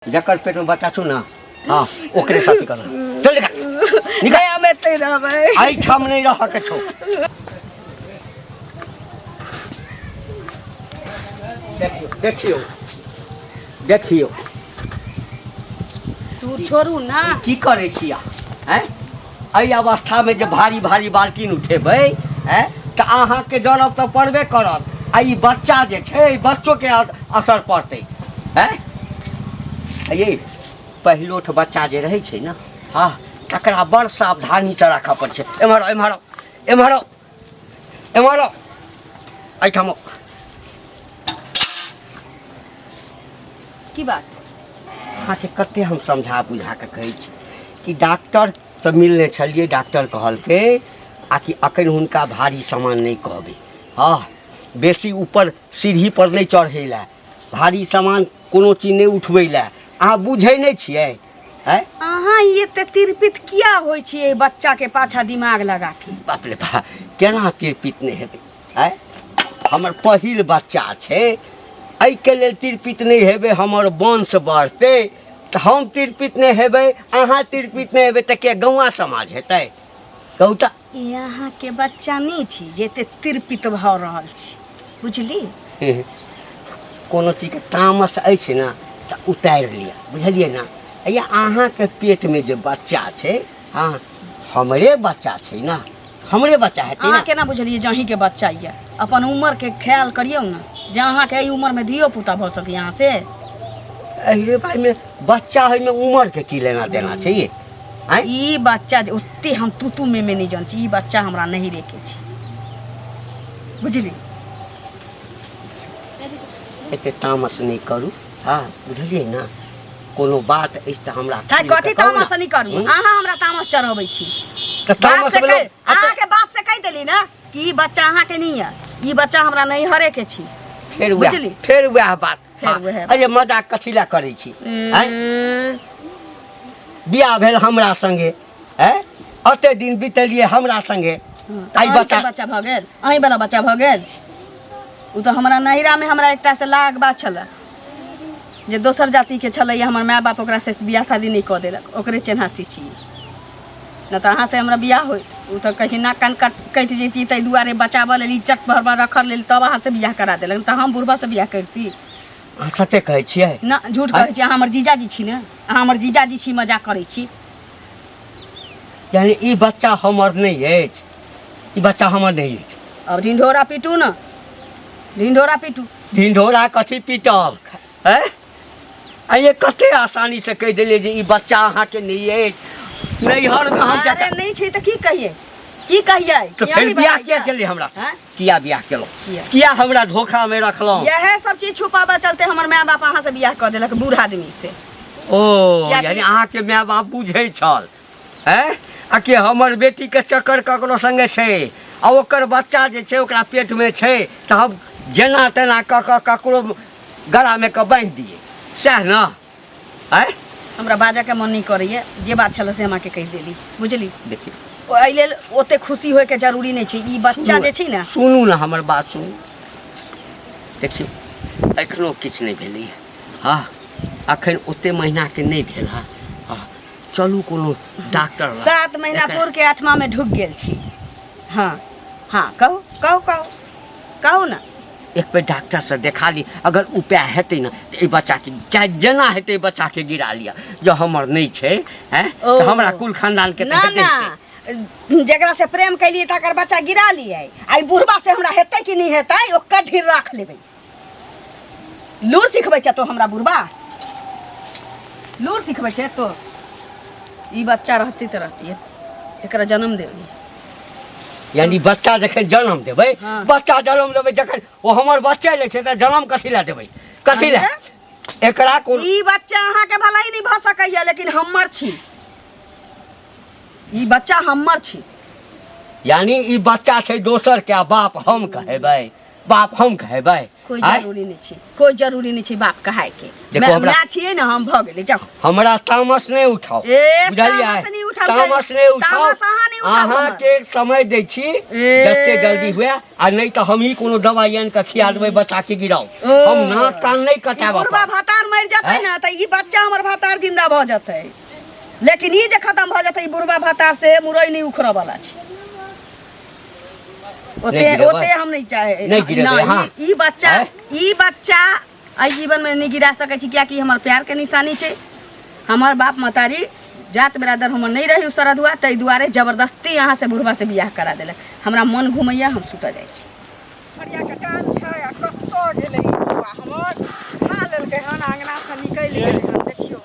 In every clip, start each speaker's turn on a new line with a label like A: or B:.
A: जकर पेट में बच्चा छू ना हाँ ओकरे साथी करना चल निकल निकल
B: में तेरा भाई
A: आई ठाम नहीं रह के छो देखियो देखियो देखियो
B: तू छोड़ू ना
A: की करे छिया हैं एहि अवस्था में जे भारी भारी बाल्टीन उठेबै हैं त अहाँ के जनम त पड़बे करत आ ई बच्चा जे छै बच्चों के असर पड़तै हैं ये पहिलोठ बच्चा जे रहै छै ना हाँ तकरा बड़ सावधानी से राखऽ पड़ै छै एम्हर एम्हर एम्हर एम्हर एहिठाम
B: की बात
A: अहाँके कते हम समझा बुझा के कहै छी कि डॉक्टर से मिलने छलिए डॉक्टर कहलकै आ कि अखन हुनका भारी सामान नहीं कहबै हाँ बेसी ऊपर सीढ़ी पर नहीं चढ़ै ला भारी सामान कोनो चीज नहीं उठबै ला अहाँ बुझै नहीं छियै हैं
B: अहाँ ये ते तिरपित किया होय छियै बच्चा के पाछा दिमाग लगा के
A: बाप रे बा केना तिरपित नहीं हेतै हैं हमर पहिल बच्चा छै एहि के लेल तिरपित नहीं हेबै हमर वंश बढ़तै तो हम तिरपित नहीं हेबै अहाँ तिरपित नहीं हेबै तो के गौवा समाज हेतै कहू तऽ
B: यहाँ के बच्चा नहीं छी जेते तिरपित भऽ रहल छी बुझली
A: कोनो चीज के तामस अछि ना तऽ उतारि लिअ बुझलियै ना या अहाँ के पेट में जे बच्चा छै हाँ हमरे बच्चा छै ना हमरे बच्चा हेतै ना
B: अहाँ केना बुझलियै जहीं के बच्चा ये अपन उम्र के ख्याल करियौ ना जे अहाँ के ई उम्र में धियो पुता भऽ सकै यहाँ से
A: अहिरे भाई में बच्चा है में उम्र के की लेना देना छै ये हैं
B: ई बच्चा जे ओते हम तू में नहीं जान छी ई बच्चा हमरा नहीं रेखे छी बुझली
A: एते तामस नहीं करू हाँ बुझलियै ना कोनो बात अछि तऽ हमरा
B: है कथी तामस नहीं करू अहाँ हमरा तामस चढ़ाबै छी
A: तऽ तामस
B: अहाँ के बात से कह देली ना कि ई बच्चा अहाँ के नहीं है ई बच्चा हमरा नहीं हरे के छी
A: फिर
B: बुझली
A: वह बात अरे मजाक कथी ला करै छी हैं बियाह भेल हमरा संगे हैं अते दिन बितेलिए हमरा संगे आई
B: बच्चा भऽ गेल अहीं वाला बच्चा भऽ गेल उ तो हमरा नहिरा में हमरा एकटा से लाग बात छला जे दोसर जाति के छलै हमर माय बाप ओकरा से बियाह शादी नहीं कऽ देलक ओकरे चेन्हासी छी न तऽ अहाँ से हमरा बियाह होय उ तो कहै ना कान कटि जेती तै दुआरे बचाबऽ लेल इज्जत भरबा रखऽ लेल तब अहाँ से बियाह करा देलक तऽ हम बुढ़बा से बियाह करती
A: अहाँ सत्य कहै छियै
B: ना झूठ कहै छी अहाँ हमर जीजाजी छी ने अहाँ हमर जीजाजी छी मजाक करै छी
A: यानी ई बच्चा हमर नहीं अछि ई बच्चा हमर नहीं अछि
B: अब ढिंढोरा पीटू ना ढिंढोरा पीटू
A: ढिंढोरा कथी पीटब हैं आइए कते आसानी से कह देलिए जे ई बच्चा अहाँ के नहीं अछि नैहर में हम
B: अरे नहीं छी तऽ की कहिए
A: तो फिर बियाह किया केलिए हमरा से किया बियाह केलो किया हमरा धोखा में रखलो
B: यह सब चीज छुपाबा चलते हमर माय बाप अहाँ से बियाह कर देलक बूढ़ आदमी से
A: ओ यानी अहाँ के माय बाप बुझै छल हैं आ कि हमर बेटी के चक्कर ककरो संगे छै आ ओकर बच्चा जे छै ओकरा पेट में छै तऽ हम जेना तेना ककरो गला में के बांध दिए सएह ना हैं
B: हमरा बाजा के मन नहीं करैए जे बात छल से हमरा के कह देली बुझली
A: देखिए
B: एहि लेल ओते खुशी होय के जरूरी नहीं छै ई बच्चा जे छै ना
A: सुनू ना हमर बात सुनू देखियो एखनो किछु नहीं भेलै हाँ अखन ओते महीना के नहीं भेल हाँ चलू कोनो डॉक्टर
B: 7 महीना पूर के 8वां में ढुक गेल छी हाँ हाँ कहू ना
A: एक बेर डॉक्टर से देखा ली अगर उपाय हेतै ना तो बच्चा के चाहे जेना हेतै बच्चा के गिरा लिया जो हमर नहीं छै हैं तो हमरा कुल खानदान के
B: ना ना जकरा से प्रेम कैलिए तकर बच्चा गिरा लिए आई बुढ़बा से हमरा हेतै कि नहीं हेतै ओकर ढीर राख लेबै लूर सिखबै छ तो हमरा बुढ़बा लूर सिखबै छ तो ई बच्चा रहती तो रहती एकरा जन्म देबै
A: यानी बच्चा जखन जन्म देबै बच्चा जन्म देबै जखन ओ हमर बच्चे ले छै त जन्म कथी ला देबै कथी ला एकरा कोन
B: ई बच्चा अहाँ के भलाई नहीं भ सकैया लेकिन हमर छी ई बच्चा हमर छी
A: यानी ई बच्चा छै दोसर के बाप हम कहबै
B: कोई
A: आँय?
B: जरूरी नहीं छी, कोई जरूरी नहीं छी बाप कहाय के।
A: देखो हमरा-
B: मैं छिए ना, हम भ गेले जाओ।
A: हमरा तामस नहीं उठाओ,
B: ए,
A: बुझलियै?
B: तामस नहीं उठाओ,
A: तामस नहीं उठाओ,
B: तामस अहाँ नहीं उठाओ
A: अहाँ
B: हमर।
A: के समय दै छी
B: ए।
A: जते जल्दी हुए, आ नहीं तो हम ही कोनो दवाई आन के खिया देबै बच्चा के गिराओ।
B: ओ।
A: हम नाक कान नहीं कटाब।
B: बुढ़वा भातार मर जतै
A: आँय?
B: ना त ई बच्चा हमर भातार जिंदा भ जतै, लेकिन ई जे खत्म भ जतै, ई बुढ़वा भातार से मुरई नहीं उखड़ वाला छै। ओते
A: गिरेबै?
B: ओते हम नहीं चाहे।
A: नहीं गिरेबै,
B: ना,
A: हाँ।
B: ई बच्चा
A: आँय?
B: ई बच्चा आई जीवन में नहीं गिरा सकै छी, कियाकि हमर प्यार के निशानी छै। हमर बाप मतारी जात बिरादर हमर नहीं रही उसरद हुआ, तै दुआरे जबरदस्ती यहाँ से बुढ़वा से बियाह करा देलक। हमरा मन घुमैया, हम सुत जाइ छी। फरिया के टाइम छै, आ कत्तो ढेलै बुढ़वा हमर खा लेलकै हन, आंगना से निकलि गेलै हन। देखियो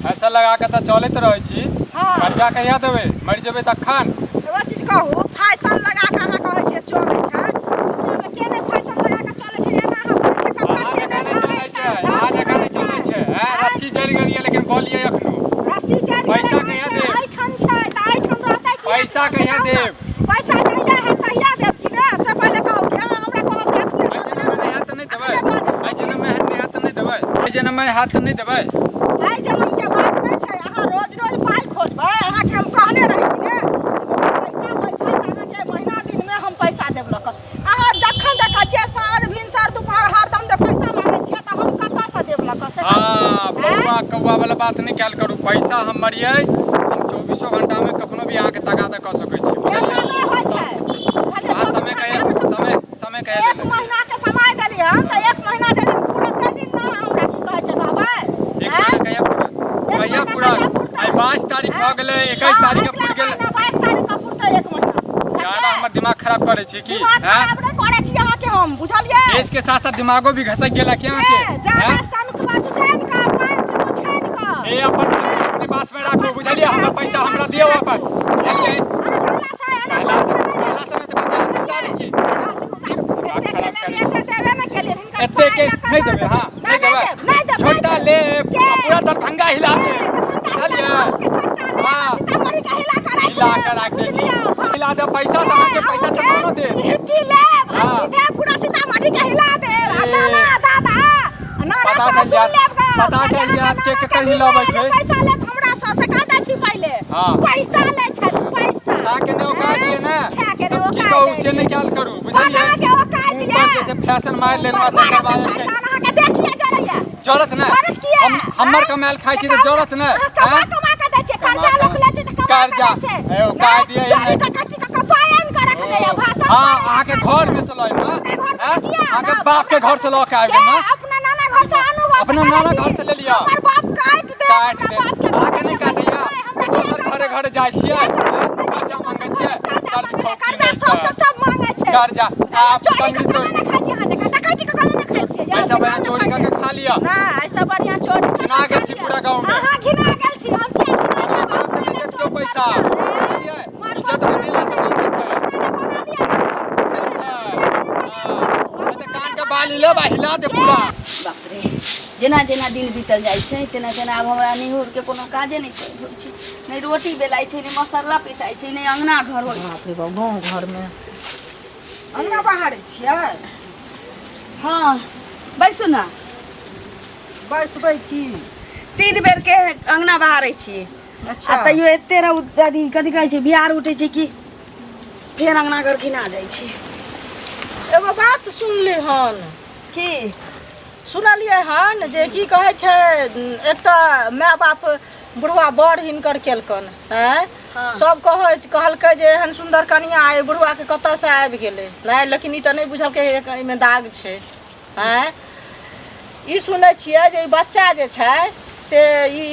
C: ऐसा लगा के तो चलते रहे छी।
B: हाँ।
C: कर्जा कहिया देवे, मर जेबे तखन।
B: एगो चीज कहू, फैशन लगा के अहाँ कहै छियै चलै छै, दुनियामे के नहि फैशन लगा के चलै छै, एना अहाँ कहै छियै कपड़ा
C: अहाँ
B: के
C: जकाँ
B: नहि
C: नहीं चलै छै, अहाँ जकाँ नहीं चलै छै। रस्सी जल गेलिए लेकिन बोलिए एखनो।
B: रस्सी जरि
C: पैसा
B: गेलै,
C: कहिया देब?
B: एहिठाम छै तऽ एहिठाम रहतै कि
C: पैसा कहिया देब?
B: पैसा जहिया है तहिया देब कि नहि, से पहिले कहू कि अहाँ हमरा कहब कि एखने
C: आई जन्म में हाथ नहीं देबै, आई जन्म में हाथ नहीं देबै, आई जन्म में हाथ नहीं देबै।
B: एहि जन्म के बात नहि छै। अहाँ रोज रोज पाइ खोजबै, अहाँके हम कहने रही कि ने पैसा होइ छै तऽ अहाँके महीना दिनमे हम पैसा देब लऽ कऽ। अहाँ जखन देखै छियै साँझ भिनसर दुपहर हरदम जे पैसा मांगै छियै तऽ हम कतऽसँ देब लऽ कऽ से
C: हाँ, बउआ कौआ वाला बात नहीं कयल करू। पैसा हम मरिए, हम 24 घंटा में कखनो भी अहाँके तगादा कऽ सकै छी।
B: एना नहि होइ छै।
C: अहाँ समय कहिया
B: एक महीना के समय देलियै तऽ एक महीना जे पूरा कए दिन ना हमरा की कहै छै कहबै।
C: एक महीना कहिया पूरा? आई 22 तारीख भऽ गेलै, 21 तारीख के पूर गेलै।
B: 22 तारीख के पुरतै एक महीना।
C: ज्यादा हमर दिमाग खराब करे छी की?
B: दिमाग खराब नहि करै छी अहाँके हम, बुझलियै?
C: देश के साथ साथ दिमागो भी घसक गेला क्या
B: ए,
C: के?
B: जादा सनकवा तू जान का पाइ छेन का।
C: ए अपन अपने पास में राखो, बुझलिए? हमर पैसा हमरा दियो वापस, बुझलिए?
B: कहला से
C: पहला समय तो बता तारीख की एते के नहीं देबे। हाँ नहीं देबे, छोटा ले पूरा दरभंगा हिला दे, बुझलिए? हाँ हिला कर रख दे छी, हिला दे पैसा तो अहाँके पैसा तो कोनो दे।
B: हिप्पी ले सीधे पूरा सीतामढ़ी के हिला दे। दादा
C: पता चल जात के केकर हिलाबै छै।
B: पैसा ले हमरा सौ से का दै छी पहिले।
C: हाँ।
B: पैसा ले छै पैसा।
C: खा के ने औकात दिए ना,
B: खा के ने
C: तब की
B: औकात
C: कहू
B: दै
C: से नहीं ख्याल करू, बुझलिए?
B: बाबा के औकात दिए।
C: ऊपर जैसे फैशन मार लेल माथा करवा दे छै।
B: पैसा अहाँ के देखिए जरैया।
C: जरूरत ना,
B: जरूरत किया?
C: हमर कमाल खाइ छी त जरूरत ना।
B: कमा कमा के दै छै, कर्जा लोक ले छै त कमा के
C: कर्जा,
B: दै छै।
C: ए, औकात दिए
B: चोरी
C: नहीं।
B: का कथी का कपायन के रखने या भाषा।
C: हाँ अहाँके घर में से लय ना, अहाँके बाप के घर से लऽ के आबि
B: के
C: ना,
B: अपना नाना घर से आनू घर
C: अपना नाना घर से ले लिया।
B: हमर बाप काट दे।
C: अहाँके नहीं काटैया, दोसर घरे घरे जाइ छियै, कर्जा मांगै छियै,
B: कर्जा सबसे सब मांगे छै।
C: कर्जा आप
B: चोरी
C: पंडित
B: का खाना खाइ छी अहाँ देखा, डकैती का खाना खाइ छी।
C: पैसा बना चोरी करके खा लिया।
B: ना ऐसा बढ़िया चोरी के
C: घिना गेल छी पूरा गाँव में।
B: अहाँ घिना गेल छी, हम क्या घिना
C: अरे बाप तने देश के पैसा, बुझलिए? इज्जत बनेला से बात छै। अच्छा नहीं तो कान के बाल हिला हिला दे पूरा।
B: बाप रे, जेना जेना दिन बीतल जाइ छै तेना तेना आब हमरा निहुर के कोनो काजे नहीं होइ छै। नहीं रोटी बेलाइ छै, नहीं मसाला पिसाइ छै, नहीं अंगना घर होइ छै। बाप रे बाप, गाँव घर में अंगना बहारै छियै? हाँ बैसू ना।
D: बैसबै की?
B: 3 बेर के अंगना बहारै छियै।
D: अच्छा।
B: आ तैयो एते अथी कथी कहै छै बिहार उठै छै कि फेर अंगना घर घिना जाइ छै।
D: एगो बात सुनली हन,
B: की
D: सुनलियै हन जे की कहै छै एकटा माय बाप बुढ़वा बड़ हिनकर केलकन हैं।
B: हाँ।
D: सब कहलकै जे एहन सुंदर कनिया आइ बुढ़वा के कतऽ से आबि गेलै नहीं, लेकिन ई तऽ नहीं बुझलकै एहिमे दाग छै हैं। ई सुनै छियै जे ई बच्चा जे छै से ई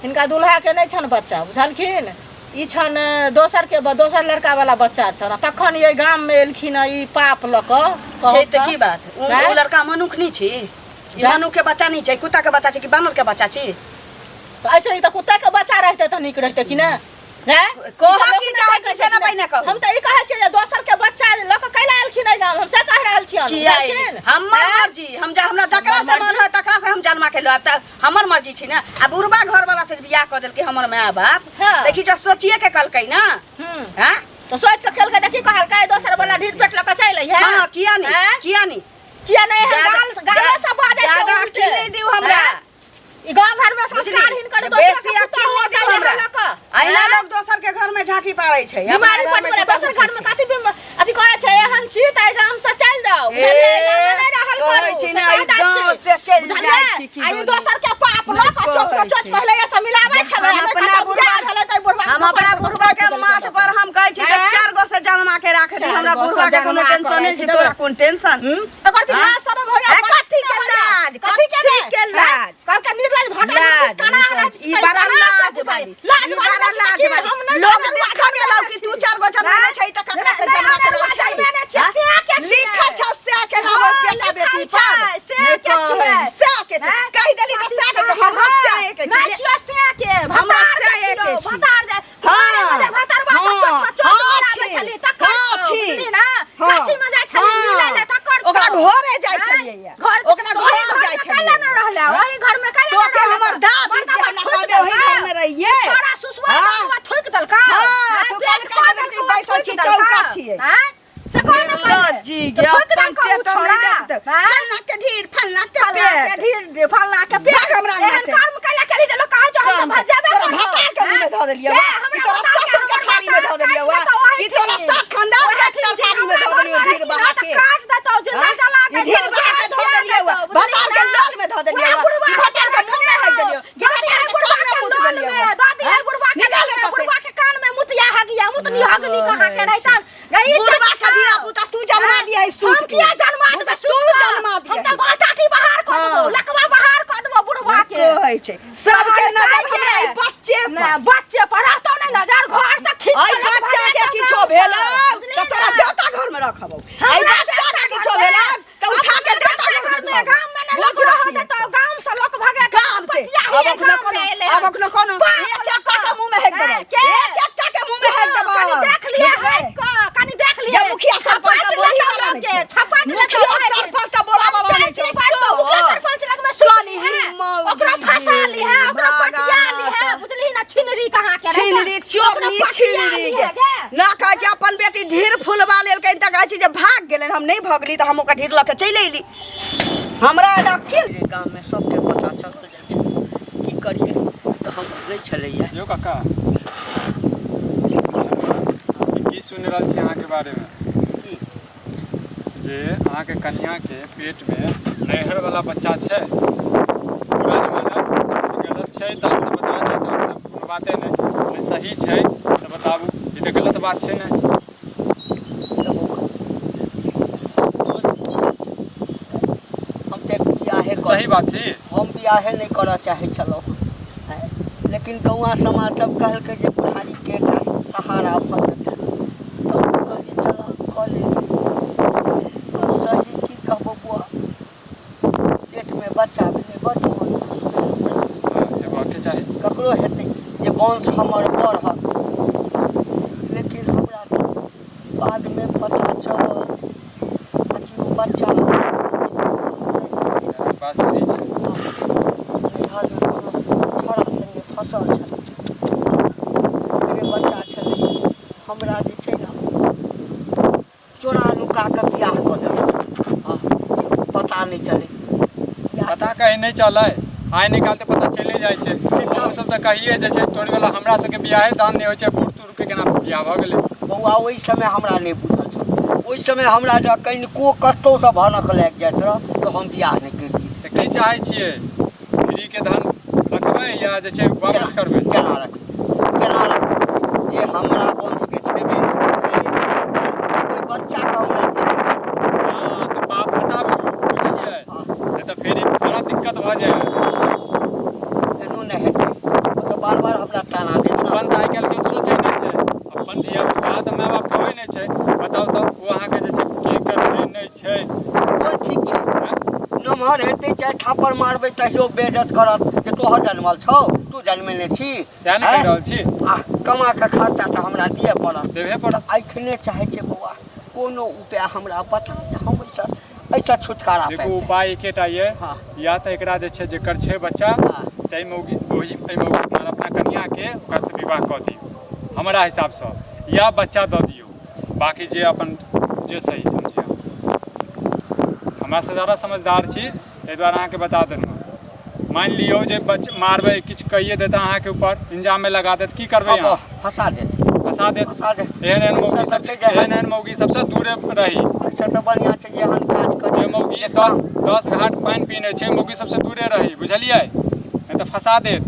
D: हिनका दूल्हा के नहीं छन बच्चा, बुझलखिन? ई छन दोसर लड़का वाला बच्चा छन। तखन ये गाम में एलखिन ई पाप लऽ कऽ
B: छै तऽ की बात,
D: हैं?
B: ओ लड़का मनुख नहीं छै, ई मनुख के बच्चा नहीं छै, कुत्ता के बच्चा छै कि बानर के बच्चा छै?
D: तो ऐसे ही तो कुत्ता के बच्चा रहते तो निक रहते कि ना?
B: कह की चाहै छै से ना पहिने कहू।
D: हम तो ई कहै छियै जे दोसर के बच्चा लऽ कऽ कैला एलखिन ए गाम, हम से कह रहल छियै।
B: की आई हमर मर्जी, हम जा हमरा जकरा से मन है तकरा से हम जन्मा के लब त हमर मर्जी छै ना। आ बुढ़बा घर वाला से बियाह कर देलकै हमर माय बाप।
D: हाँ।
B: देखी जो सोचिए के कलकै ना। हैं
D: तो सोच के खेल के देखी कहलकै दोसर वाला ढील पेट लऽ कऽ चल अइहे।
B: हां किया नहीं, किया नहीं?
D: किया नहीं है गाल सब बाजे छै
B: ज्यादा
D: उल्टे।
B: अकिल नहीं दिउ हमरा।
D: ई गांव घर में संस्कारहीन करे तो
B: बेसी अकिल नहीं दिउ हमरा। अहिना लोग दोसर के घर में झांकी पारै छै।
D: बीमारी पड़ गेलै दोसर घर में कथि अथि करे छै एहन छी त गांव से चल जाओ बुझलियै नहीं रहल
B: कहै छी ने ई गांव से चल जाइ छी कि
D: आई दोसर के पाप ल के चोच पहले से मिलाबै छलै
B: अपना बुढ़वा
D: भेलै त बुढ़वा
B: हम अपना बुढ़वा के माथ पर हम कहै छी कि 4 गो से जन्मा के राख दी। हमरा बुढ़वा के कोनो टेंशन नहीं छै। तोरा कोन टेंशन?
D: एकर त लाज शरम हो जा
B: कथि के लाज?
D: कथि के
B: लाज?
D: कल के निर्लज भटा
B: लाज
D: काना
B: ई बड़ा लाज भाई।
D: लाज
B: ई बड़ा लाज भाई। लोग देख गेलौ कि तू 4 गो जन्मा नहीं छै त ककरा से जन्मा के लाज छै? लिखा छ से के नाम बेटा बेटी पर
D: से के छियै
B: से के कहि देली त से के हमरा से के
D: नहीं
B: छै।
D: छियै से के
B: हमरा से के छी।
D: भतार जाय हां भतार बासा चोच चली छली तकर छी ना काची में जाय छली मिलै ले तकर
B: ओकरा घरे जाय छलियै ओकरा घर जाय छलियै
D: काला न रहले ओही घर में काला
B: तो के हमर दादी जे नकाबे ओही घर में रहिए
D: छोरा सुसवा ठोक देलका
B: हां तो कल का देखै बैसल छी चौका छियै
D: हैं से कोन
B: लज्जी गे अपन ते तो नहीं देखत फलना के ढीर फलना के पेट
D: ढीर फलना के पेट
B: भाग हमरा अंगना से
D: कर्म कला कली देलो कहां चढ़ भज जाबे
B: तोरा भतार के मुंह में ध देलियै वा कि तोरा ससुर के थारी में ध देलियै वा कि तोरा सात खानदान के थारी में ध देलियै ढीर बहा के
D: काट देतो जिंदा जला के
B: ढीर बहा के ध देलियै वा भतार के लाल में ध देलियै वा कि भतार के मुंह में हक देलियै भतार के कान में मुत देलियै वा
D: दादी है बुढ़वा के
B: निकाले कसे
D: बुढ़वा के कान में मुतिया हगिया मुतनी हगनी कहा के रहतन गई
B: बुढ़वा के धीरा पुता तू जन्मा दिया है सूत
D: हम किया जन्मा दे
B: तू जन्मा दिया
D: हम त गोटाठी बाहर क देबो लकवा बाहर क देबो बुढ़वा के
B: कहै छै सबके नजर हमरा ई बच्चे
D: ना बच्चे पढ़ातो नहीं नजर घर से खींच
B: आई बच्चा के किछो भेलौ त तोरा बेटा घर में रखबौ आई बच्चा के किछो भेलौ त उठा के बेटा घर में
D: गांव में ना लोग रहो तो गांव से लोग भागे
B: गांव से अब अखनो कोनो एक एक के मुंह में हेक देबौ एक एक के मुंह में हेक देबौ
D: देख लिए कनी देख लिए
B: ये मुखिया सरपंच का बोली वाला नहीं छै।
D: छपाट
B: मुखिया सरपंच का बोला वाला नहीं छै।
D: मुखिया सरपंच लग में सुनी है ओकरा फंसा ली है ओकरा पटिया ली है बुझली ना छिनरी कहां के
B: छिनरी चोकनी छिनरी ना कह जे अपन बेटी ढीर फुलवा लेलकै त कहै छी जे भाग गेलै हम नहीं भगली त हम ओकरा ढीर ल के चलि एली हमरा अकिल
A: गांव में सबके पता चल जाइ छै की करिए त हम नहीं छलैया।
C: यो काका की सुन रहल छी अहाँ के बारे में
A: की
C: जे अहाँ के कन्या के पेट में नहर वाला बच्चा छै पूरा जमाना गलत छै त हमरा बता दे त कोनो बाते नहीं सही छै त बताबू ई त गलत बात छै ने
A: हम ते बियाहे
C: सही बात छै
A: हम बियाहे नहीं करऽ चाहे छलौ लेकिन गौवा समाज सब कहलकै जे बुढ़ारी के सहारा भऽ तो कहलिए चला कऽ लेली सही की कहबो बुआ पेट में बच्चा भेलै बड़ मन
C: हेबाक के चाही
A: ककरो हेतै जे वंश हमर बढ़त लेकिन हमरा बाद में पता चलल कि वो बच्चा
C: बात सही छै
A: छोड़ा संगे फसल छलै ओकरे बच्चा छलै हमरा जे छै ने चोरा नुका के बियाह कऽ देलकै पता नहीं चले
C: पता कहीं नहीं चलै आइ निकालते पता चले जाइ छै हम सब त कहिए जे छै तोरी वाला हमरा सबके बियाहे दान नहीं होइ छै बूढ़ तूढ़ के केना बियाह भ गेलै
A: बौआ ओहि समय हमरा नहीं बुझल छल ओहि समय हमरा जँ कनिको कतौ से भनक लागि जाइत रह तऽ हम बियाह नहीं करितियै।
C: त की चाहै छियै फ्री के धन रखबै या जे छै वापस करबै
A: केना रखबै जे हमरा वंश के छेबे ओहि बच्चा के हमरा
C: हां त बाप हटाबू बुझलियै नहीं त फेर बड़ा दिक्कत भ जाय
A: एनो नहीं हेतै ओ तऽ बार बार हमरा ताना देत ना
C: अपन आइ काल्हि के सोचै नहीं छै अपन धिया पुता त माय बाप के होइ नहीं छै बताउ त वो अहाँ के जे छै की करतै नहीं छै
A: कोन ठीक छै नमहर हेतै चाहे थापर मारबै तहियो बेइज्जत करत जे तोहर जन्मल छौ तू जन्मेने छी
C: सएह नहि कहि रहल छी
A: आ कमा के खर्चा तऽ हमरा दिए पड़त
C: देबे पड़त
A: एखने चाहै छै बौआ कोनो उपाय हमरा बता जे हम ऐसा छुटकारा
C: देखो
A: पाबि
C: उपाय एकेटा ये
A: हाँ।
C: या त एकरा जे छै जेकर छै बच्चा
A: हाँ।
C: तैमे ओहि अपना कन्या के ओकरा से विवाह कऽ दियौ हमरा हिसाब से या बच्चा दऽ दियौ बाकी जे अपन जे सही समझियौ हमरा से ज़्यादा समझदार छी ताहि दुआरे अहाँके बता देलहुँ। मान लियौ जे मारबै किछु कहिए देता अहाँके ऊपर इंजाम में लगा देत की करबै अहाँ?
A: फंसा देत
C: फंसा देत।
A: फंसा देत।
C: एहन मौगी सबसे दूरे रही।
A: अच्छा तो बढ़िया छै जे एहन काज करे।
C: जे मौगी 10 घाट पानि पीने छै मौगी सबसे दूरे रही, बुझलियै? नहीं तो फंसा देत।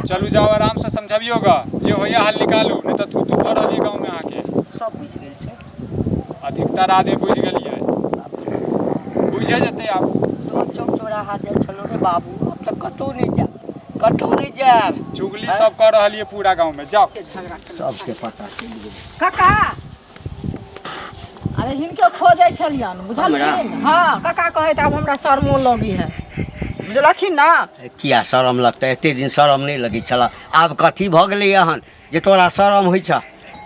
C: चलू जाओ आराम से समझबियो गा, जे होइया हल निकालू, नहीं तो तू भर रहलिए गाँव में आके।
A: सब बुझ गेल छै।
C: अधिकतर आदमी बुझ गेलियै, बुझे जेतै आब।
A: चौक चौराहा जाइ छलो रे बाबू, अब तक कतौ नहीं जाब।
C: चुगली सब कर रहलिए पूरा गाँव में, जाओ।
A: सबके पता चल गेल।
D: काका अरे हिनके खोजै छलियन बुझलखिन। हाँ काका कहे आब हमरा शर्मो लगी है, बुझलखिन ना।
A: किया शरम लगतै? एते दिन शरम नहीं लगी छला, आब कथी भ गेलै एहन जे तोरा शरम होइ छ?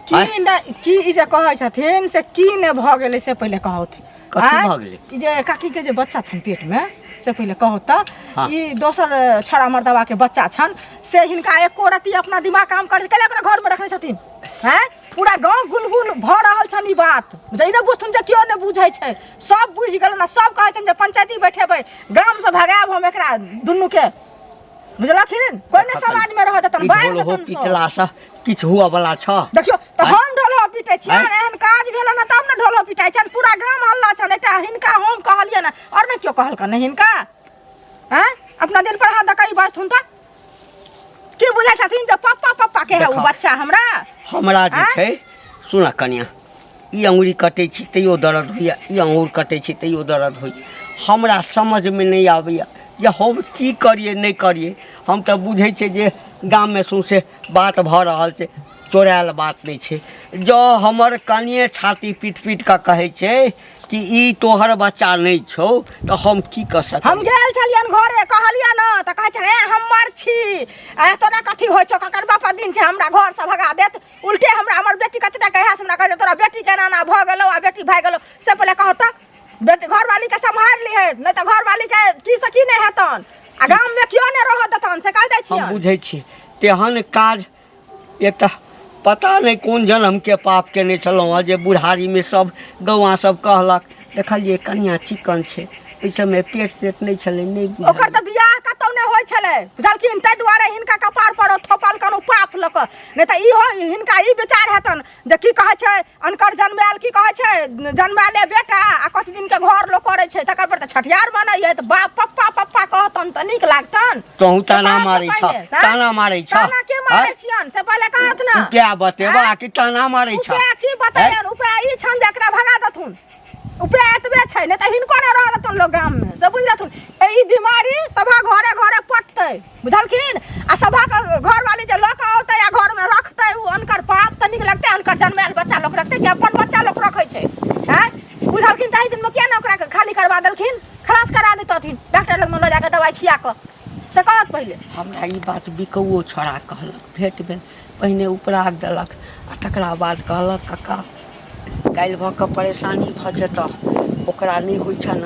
D: की ई जे कहै छथिन से की ने भ गेलै से पहिले कहौथ।
A: कथी भ गेलै?
D: ई जे काकी के जे बच्चा छन पेट में से पहिले कहो त।
A: हाँ।
D: ई दोसर छड़ा मर्दवा के बच्चा छन से हिनका एको रति अपना दिमाग काम कर के अपना घर में रखने छथिन। हैं पूरा गांव गुलगुल भ रहल छन ई बात, जइ ने बुझथुन जे कियो ने बुझै छै, सब बुझ गेल ना। सब कहै छन जे पंचायती बैठेबै, गांव से भगाएब हम एकरा दुन्नू के, बुझलखिन? कोई ने समाज में रह देतन, बाहर
A: हो
D: देतन।
A: पिटला से किछ हुआ वाला छ?
D: देखियो त हम ढोलो पिटै छी, एहन काज भेल ना तब ने ढोलो पिटाइ छन। पूरा गांव हल्ला छन। एटा हिनका हम कहलिए ना, और ने क्यों कहल कने हिनका? हैं अपना दिल पर हाथ दकई बसथुन त की बुझाइ छथिन जे पप्पा पप्पा के है उ बच्चा हमरा
A: जे छै सुन कनिया, ई अंगुरी कटै छी तैयो दर्द होइया, ई अंगूर कटै छी तैयो दर्द होइया। हमरा समझ में नहीं आबैया जे हम की करिए नहीं करिए। हम तो बुझै छै जे गाम में सौंसे बात भ रहल छै, चोरायल बात नहीं छै। जो हमर कनिए छाती पीट पीट के कहै छै कि ई तोहर बच्चा नहीं छौ तो हम की कर सकब?
D: हम गेल छलियन घरे, कहलिया न त कहै छे हमर छी। आ तोरा कथी होय छौ? ककर बापा दिन छै हमरा घर से भगा देत। उल्टे हमरा हमर बेटी कतटा कहै से हमरा कहै तोरा बेटी के नाना भ गेलौ आ बेटी भाग गेलौ। से पहिले कहत बेटी घरवाली के संभाल लिहे, नहीं तो घरवाली के की से की नहीं हेतन। आ गांव में क्यों नहीं रह देतन से कह दै छी।
A: हम बुझै छी तेहन काज एकटा पता नहीं कौन जन्म के पाप केने छलहुँ जे बुढ़ारी में सब गौआ सब कहलक देखलिए कनिया चिकन छै, एहि समय पेट तेट नहीं छलै, नहीं बुझल।
D: ओकर त बियाह कतौ नहीं होय छलै, बुझलखिन? तै दुआरे हिनका कपार पर थोपल कनु पाप लक, नहीं त ई हो हिनका ई विचार हेतन जे की कहै छै अनकर जन्मायल, की कहै छै जन्माले बेटा आ कति दिन के घर लोग करे छै, तकर पर त छठियार बनैय त बाप पप्पा पप्पा कहतन त नीक लागतन।
A: तोहू ताना मारै छ, ताना मारै छ।
D: ताना के मारै छियन से पहिले कहत ना।
A: क्या बतेबा कि ताना मारै छ?
D: उपाय की बतायन? उपाय ई छन जे एकरा भगा दथुन। उपाय एतबे छै, नहीं त हिनको ने रह देतन लोग गाम में, सब बुझलथुन। ई बीमारी सभा घरे घरे पटतै, बुझलखिन? आ सभा के घर वाली जे लक औतै आ घर में रखतै, उ अनकर पाप त नीक लगतै। अनकर जन्मायल बच्चा लोग रखतै कि अपन बच्चा लोग रखै छै? हैं बुझलखिन? ताहि दिन में किया ना ओकरा खाली करवा देलखिन, खलास करा देतथिन डॉक्टर लग में ल जाके दवाई खिया क। से कहत पहिले
A: हमरा ई बात बिकौओ छोड़ा कहलक, भेट भेल पहिने उपराग देलक आ तकरा बाद कहलक काका काल्हि भऽ कऽ परेशानी भऽ जेतह, ओकरा नहीं होइ छ न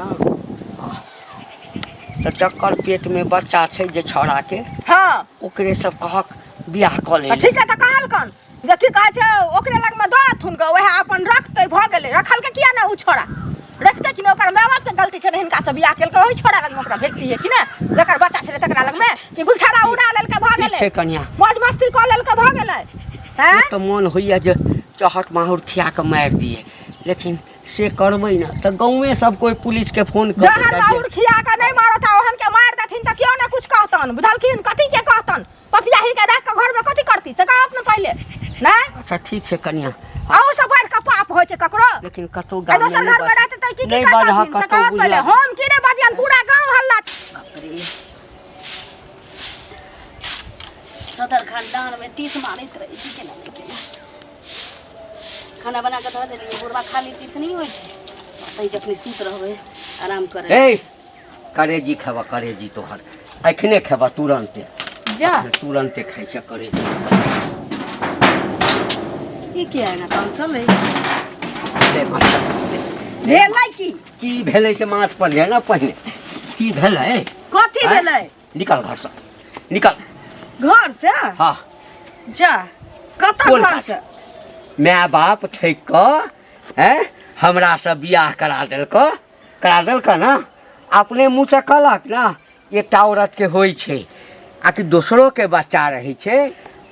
A: तऽ चक्कर पेट में बच्चा छै जे छौड़ा के,
D: हाँ
A: ओकरे सब कहक बियाह कऽ ले।
D: ठीक है त कहलकन जे की कहै छै ओकरे लग में दथुन ग, वएह अपन रखतै, भ गेलै। रखल के किया ना उ छोड़ा रखते कि ओकर माय बाप के गलती छै, हिनका से बियाह केलकै, ओहि छोड़ा लग में ओकरा भेजती है कि ना? जकर बच्चा छलै तकरा लग में कि गुलछड़ा उड़ा लेलकै भ गेलै,
A: छै कन्या
D: मौज मस्ती क लेलकै भ गेलै। हैं
A: तो मन होइया जे चहट माहुर खिया के मार दिए, लेकिन से करबै ना तो गाँवे सब कोई पुलिस के फोन कर
D: जहर माहुर खिया के नहीं मारता, ओहन के मार देथिन त क्यों ना कुछ कहतन, बुझलखिन? कथी के कहतन? पपिया ही के रख के घर में कथी करती से कहत न पहिले ना।
A: अच्छा ठीक छै कन्या,
D: आउ सब बार का पाप होय छै ककरो,
A: लेकिन कतौ
D: आ
A: गाँव
D: दोसर घर में रहते त की
A: नहीं
D: करतन
A: बाजह
D: से
A: कतौ
D: कहत पहिले।
A: बुझल।
D: हम की रे बजियन पूरा गांव हल्ला।
B: सदर खानदान में 30 मारित रही छी केना नहीं केना। खाना बना के धऽ देलियै, बुढ़वा खाली 30 नहीं होय छै, तै जखनी सुत रहबै आराम करे।
A: ए करेजी खेबा, करेजी तोहर एखने खेबा तुरंते,
B: जा
A: तुरंते खाइ छै करेजी।
B: ई के है ना काम चलै
A: ले माछ
B: भेलै
A: की भेलै से माछ पर है ना पहिने की भेलै?
B: कथी
A: हैं?
B: भेलै?
A: निकल घर से, निकल
B: घर से?
A: हाँ
B: जा कत
A: कोन
B: घर
A: काज?
B: से?
A: माय बाप ठैक कऽ हैं हमरा से बियाह करा देलक ना। अपने मुँह से कहलक ना एकटा औरत के होइ छै आ कि दोसरो के बच्चा रहे छै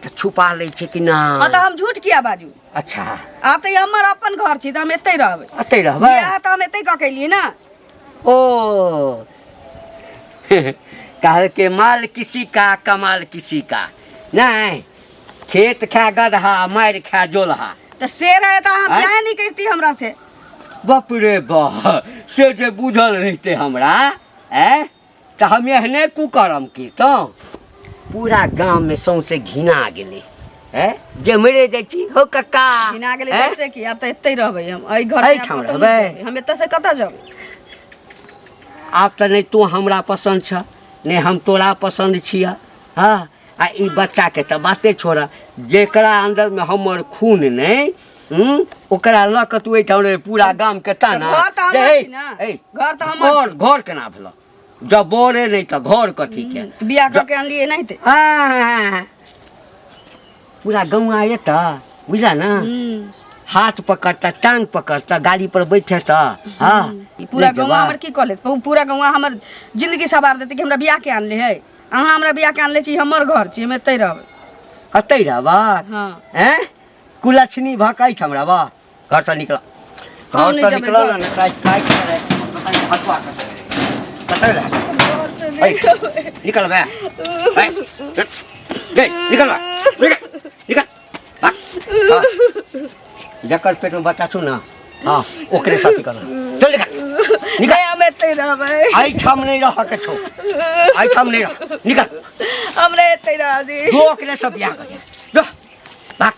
A: तो छुपा ले छै कि ना।
B: हाँ तो हम झूठ किया बाजू।
A: अच्छा
B: आब तो ये हमर अपन घर छी तो हम एते रहबै।
A: अतै रहबै
B: बियाह तो हम एते क केलिए ना।
A: ओ कह के माल किसी का कमाल किसी का नहीं। खेत खा गदहा मार खा जोलहा।
B: तो शेर है तो हम
A: आँय?
B: बियाह नहीं करती हमरा से।
A: बाप रे बाप से जे बुझल रहते हमरा तो हम एहने कुकरम की तो पूरा गांव में सौंसे घिना गेले जे मरे जाइ छी हो कक्का
B: बिना गेले कैसे की अब तो एते रहबै हम एई घर
A: एहि
B: से
A: ठाम
B: हम कतहु
A: रहबै?
B: नहीं जेबै। हम एते से कत जाब।
A: आप तो नहीं तू हमरा पसंद छ नहीं हम तोरा पसंद छिया। हाँ आ ई बच्चा के तो बाते छोड़ा जेकरा अंदर में हमर खून नहीं ओकरा ल के तू एठाम रे पूरा गांव के ताना।
B: घर तो हमर छी ना। घर तो हमर छी।
A: घर केना भेल जब बोरे नहीं तो घर कथी के
B: बियाह क के अनलिए नहीं ते।
A: पूरा गौआ एता बुझला ना। हाथ पकड़ता टांग पकड़ता गाड़ी पर बैठता। हाँ
B: पूरा
A: ले
B: गाँव
A: जवाब।
B: हमर की कह ले पूरा गाँव हमर जिंदगी सवार देते कि हमरा बियाह के आनले है। अहाँ हमरा बियाह के आनले छी हमर घर छी हम एते रहबै।
A: अतै रहबा
B: हाँ
A: कुलछनी भकाई हमरा बा घर से निकल
B: हम
A: घर
B: नहीं
A: से
B: जबै
A: निकल
B: घर।
A: ना काई करे हसवा कतै रह निकल बे निकल निकल जकर पेट में बच्चा छु ना हाँ ओकरे साथ कर चल निकल
B: हम एते रहबै।
A: आई ठाम नहीं रह के छो आई ठाम नहीं रह निकल
B: हमरे एते रह दी।
A: जो ओकरे से बियाह कर जो भाग